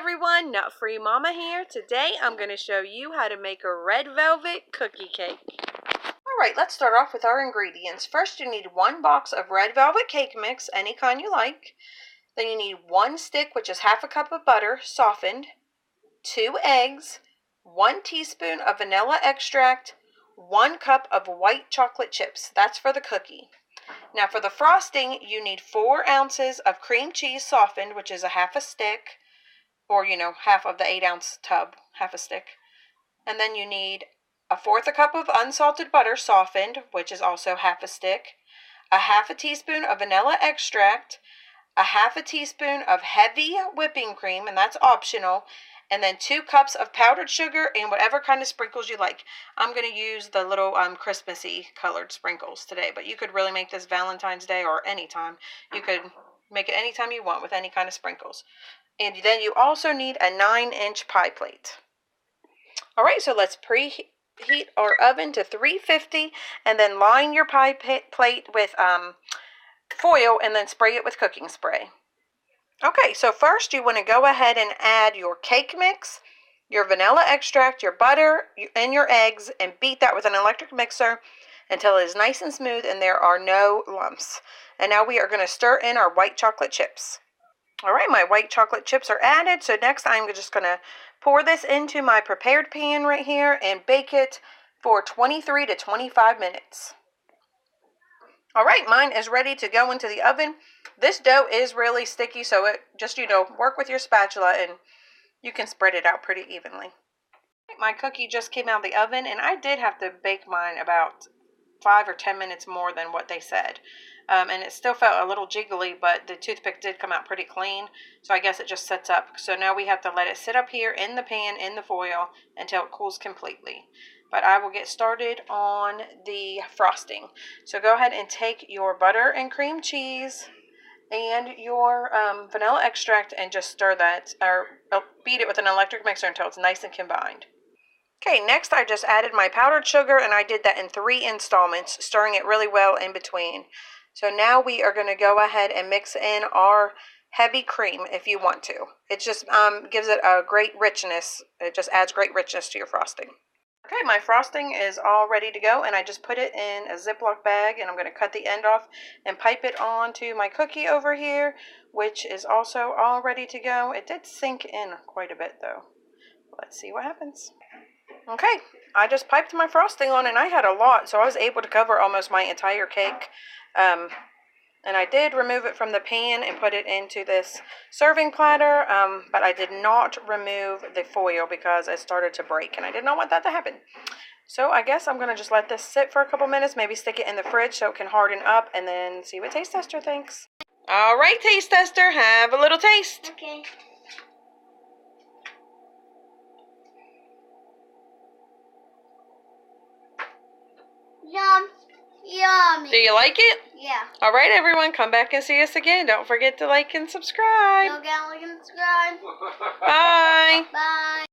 everyone, Nut Free Mama here. Today I'm going to show you how to make a red velvet cookie cake. Alright, let's start off with our ingredients. First you need 1 box of red velvet cake mix, any kind you like. Then you need 1 stick, which is half a cup of butter, softened, 2 eggs, 1 teaspoon of vanilla extract, 1 cup of white chocolate chips. That's for the cookie. Now for the frosting, you need 4 ounces of cream cheese softened, which is a half a stick, or half of the 8-ounce tub, half a stick. And then you need 1/4 cup of unsalted butter softened, which is also half a stick, a half a teaspoon of vanilla extract, a half a teaspoon of heavy whipping cream, and that's optional, and then 2 cups of powdered sugar and whatever kind of sprinkles you like. I'm going to use the little Christmassy colored sprinkles today, but you could really make this Valentine's Day or anytime. You could make it anytime you want with any kind of sprinkles. And then you also need a 9-inch pie plate. Alright, so let's preheat our oven to 350 and then line your pie plate with foil and then spray it with cooking spray. Okay, so first you want to go ahead and add your cake mix, your vanilla extract, your butter, and your eggs, and beat that with an electric mixer until it is nice and smooth and there are no lumps. And now we are going to stir in our white chocolate chips. Alright, my white chocolate chips are added, so next I'm just going to pour this into my prepared pan right here and bake it for 23 to 25 minutes. Alright, mine is ready to go into the oven. This dough is really sticky, so it just, work with your spatula and you can spread it out pretty evenly. My cookie just came out of the oven, and I did have to bake mine about 5 or 10 minutes more than what they said. And it still felt a little jiggly, but the toothpick did come out pretty clean, so I guess it just sets up. So now we have to let it sit up here in the pan, in the foil, until it cools completely. But I will get started on the frosting. So go ahead and take your butter and cream cheese and your vanilla extract and just stir that, or beat it with an electric mixer until it's nice and combined. Okay, next I just added my powdered sugar, and I did that in 3 installments, stirring it really well in between. So now we are going to go ahead and mix in our heavy cream if you want to. It just gives it a great richness. It just adds great richness to your frosting. Okay, my frosting is all ready to go, and I just put it in a Ziploc bag, and I'm going to cut the end off and pipe it onto my cookie over here, which is also all ready to go. It did sink in quite a bit though. Let's see what happens. Okay, I just piped my frosting on, and I had a lot, so I was able to cover almost my entire cake. And I did remove it from the pan and put it into this serving platter, but I did not remove the foil because it started to break, and I did not want that to happen. So I guess I'm going to just let this sit for a couple minutes, maybe stick it in the fridge so it can harden up, and then see what Taste Tester thinks. All right, Taste Tester, have a little taste. Okay. Yum. Yummy. Do you like it? Yeah. All right, everyone, come back and see us again. Don't forget to like and subscribe. Don't forget to like and subscribe. Bye. Bye.